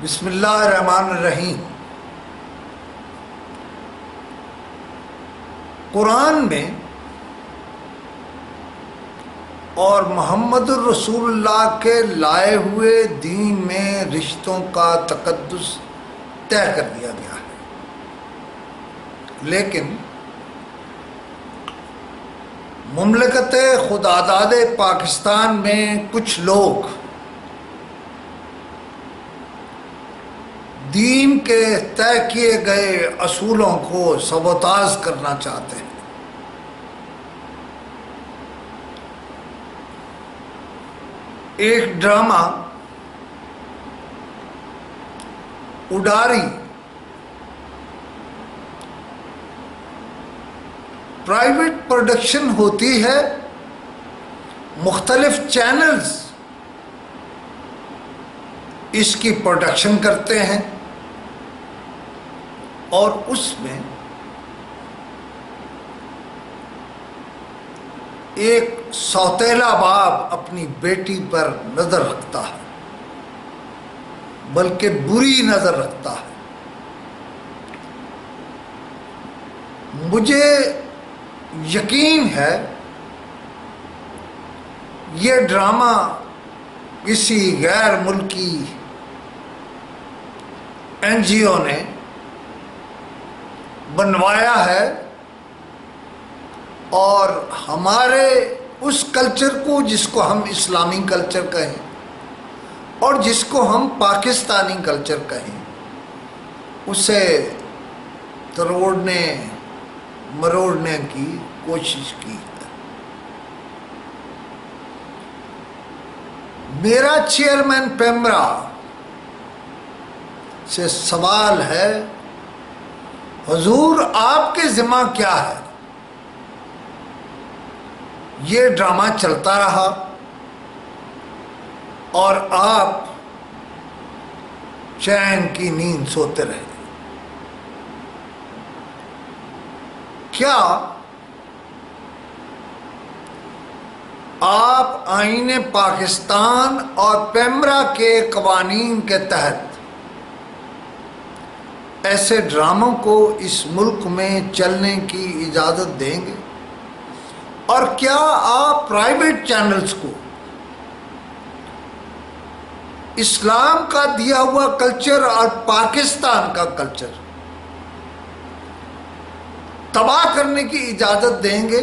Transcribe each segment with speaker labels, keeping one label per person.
Speaker 1: بسم اللہ الرحمن الرحیم۔ قرآن میں اور محمد الرسول اللہ کے لائے ہوئے دین میں رشتوں کا تقدس طے کر دیا گیا ہے، لیکن مملکت خداداد پاکستان میں کچھ لوگ دین کے طے کیے گئے اصولوں کو سبوتاژ کرنا چاہتے ہیں۔ ایک ڈرامہ اڈاری پرائیویٹ پروڈکشن ہوتی ہے، مختلف چینلز اس کی پروڈکشن کرتے ہیں اور اس میں ایک سوتیلا باپ اپنی بیٹی پر نظر رکھتا ہے، بلکہ بری نظر رکھتا ہے۔ مجھے یقین ہے یہ ڈرامہ کسی غیر ملکی این جی او نے بنوایا ہے اور ہمارے اس کلچر کو، جس کو ہم اسلامی کلچر کہیں اور جس کو ہم پاکستانی کلچر کہیں، اسے تروڑنے مروڑنے کی کوشش کی ہے۔ میرا چیئرمین پیمرا سے سوال ہے، حضور آپ کے ذمہ کیا ہے؟ یہ ڈرامہ چلتا رہا اور آپ چین کی نیند سوتے رہے۔ کیا آپ آئین پاکستان اور پیمرا کے قوانین کے تحت ایسے ڈراموں کو اس ملک میں چلنے کی اجازت دیں گے؟ اور کیا آپ پرائیویٹ چینلز کو اسلام کا دیا ہوا کلچر اور پاکستان کا کلچر تباہ کرنے کی اجازت دیں گے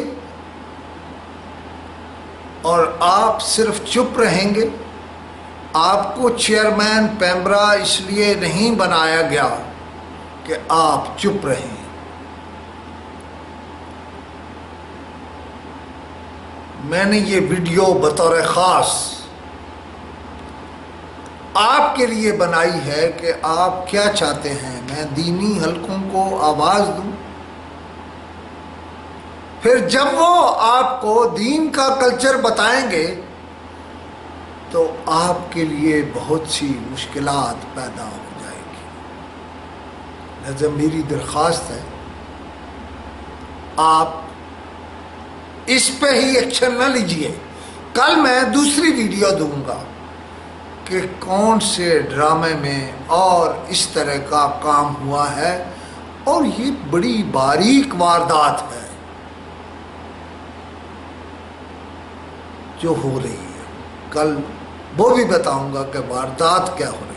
Speaker 1: اور آپ صرف چپ رہیں گے؟ آپ کو چیئرمین پیمرا اس لیے نہیں بنایا گیا کہ آپ چپ رہیں۔ میں نے یہ ویڈیو بطور خاص آپ کے لیے بنائی ہے کہ آپ کیا چاہتے ہیں، میں دینی حلقوں کو آواز دوں؟ پھر جب وہ آپ کو دین کا کلچر بتائیں گے تو آپ کے لیے بہت سی مشکلات پیدا ہو جائے گی۔ لہذا میری درخواست ہے، آپ اس پہ ہی ایکشن نہ لیجئے۔ کل میں دوسری ویڈیو دوں گا کہ کون سے ڈرامے میں اور اس طرح کا کام ہوا ہے، اور یہ بڑی باریک واردات ہے جو ہو رہی ہے۔ کل وہ بھی بتاؤں گا کہ واردات کیا ہو رہی ہے۔